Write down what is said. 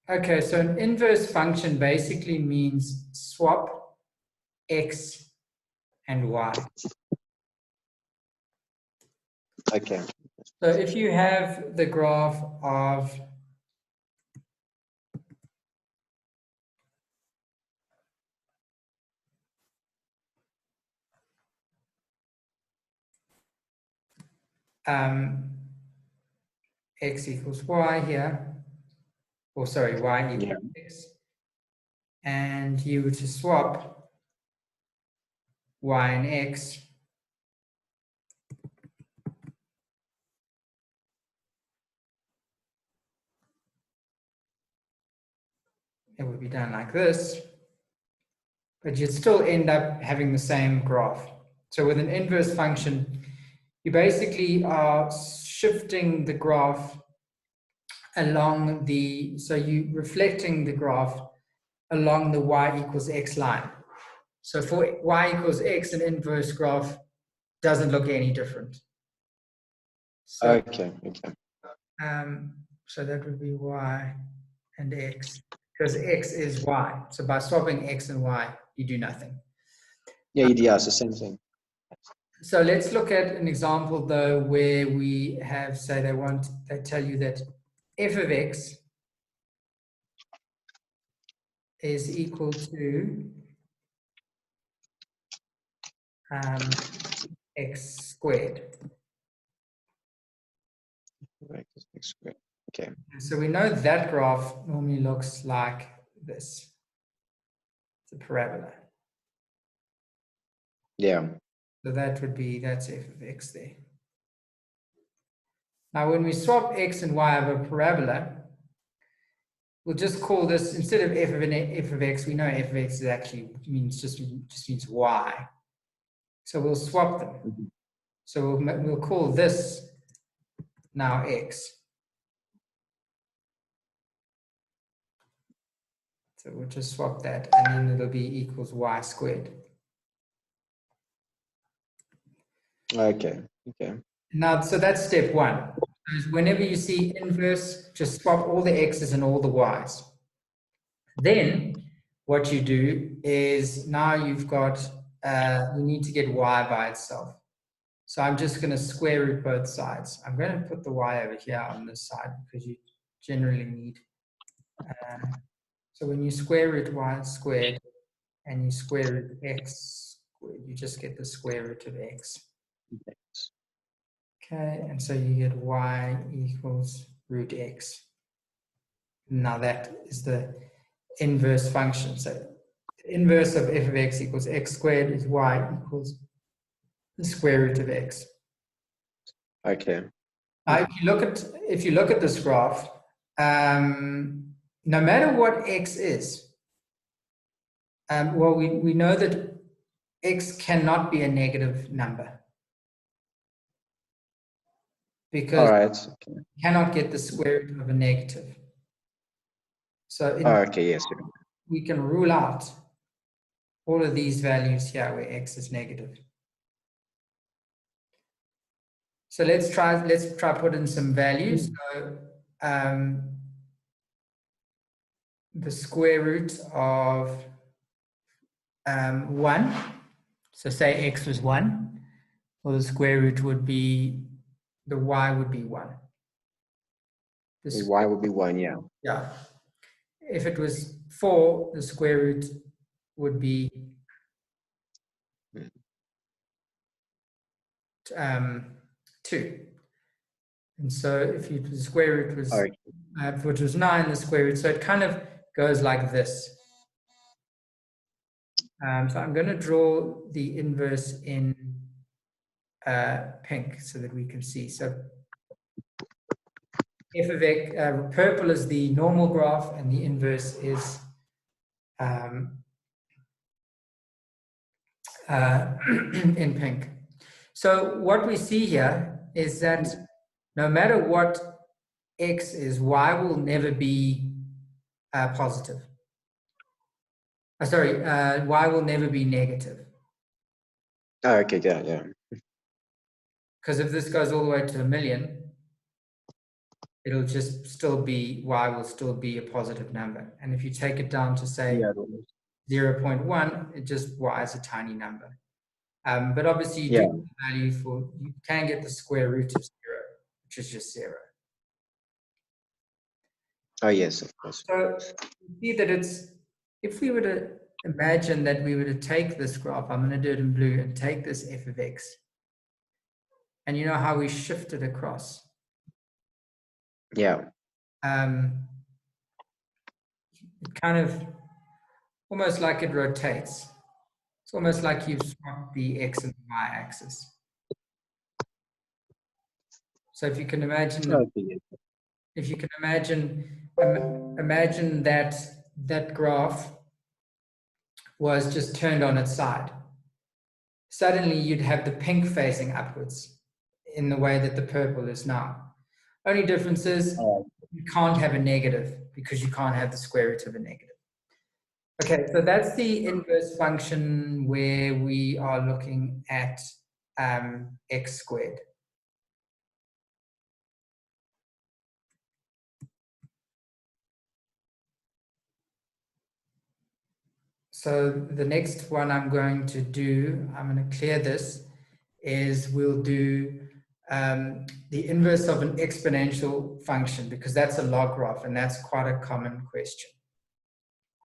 Okay, so an inverse function basically means swap x and y. Okay. So if you have the graph of x equals y here, or sorry, y equals x, and you were to swap y and x, it would be done like this, but you'd still end up having the same graph. So with an inverse function, you basically are shifting the graph along the, so you reflecting the graph along the y equals x line. So for y equals x, an inverse graph doesn't look any different. So, Okay. so that would be y and x, because x is y. So by swapping x and y, you do nothing. Yeah, it's the same thing. So let's look at an example though, where we have, say they tell you that f of x is equal to x squared. Right, x squared. Okay. So we know that graph normally looks like this. It's a parabola. Yeah. So that would be, that's f of x there. Now when we swap x and y over a parabola, we'll just call this, instead of f of x, we know f of x is actually just means y. So we'll swap them. Mm-hmm. So we'll call this now x. So we'll just swap that, and then it'll be equals y squared. Okay. Now, so that's step one. Whenever you see inverse, just swap all the x's and all the y's. Then what you do is, now you've got, you need to get y by itself. So I'm just going to square root both sides. I'm going to put the y over here on this side because you generally need. So when you square root y squared and you square root x squared, you just get the square root of x. Okay, and so you get y equals root x. Now that is the inverse function. So the inverse of f of x equals x squared is y equals the square root of x. Okay. Now, if you look at this graph, no matter what x is, well, we know that x cannot be a negative number because you cannot get the square root of a negative. So yes. We can rule out all of these values here where x is negative. So let's try put in some values. So the square root of 1. So say x was 1. Well, the square root would be, the y would be 1. The y would be 1, yeah. Yeah. If it was 4, the square root would be 2. And so if the square root was, which was 9, the square root, so it kind of goes like this. So I'm going to draw the inverse in pink so that we can see. So f of x, purple is the normal graph, and the inverse is in pink. So what we see here is that no matter what x is, y will never be positive. Sorry, y will never be negative. Oh, okay, yeah. Because if this goes all the way to 1,000,000, it'll just still be, y will still be a positive number. And if you take it down to say Yeah. 0.1, it just y is a tiny number. But obviously you do Yeah. get the value for, you can get the square root of 0, which is just 0. Oh, yes, of course. So you see that it's, if we were to imagine that we were to take this graph, I'm going to do it in blue, and take this f of x. And you know how we shift it across? Yeah. It kind of, almost like it rotates. It's almost like you've swapped the x and the y axis. So if you can imagine, Okay. if you can imagine, imagine that that graph was just turned on its side. Suddenly you'd have the pink facing upwards in the way that the purple is now. Only difference is you can't have a negative because you can't have the square root of a negative. Okay, so that's the inverse function where we are looking at x squared. So the next one I'm going to do, I'm going to clear this, is we'll do the inverse of an exponential function, because that's a log graph and that's quite a common question.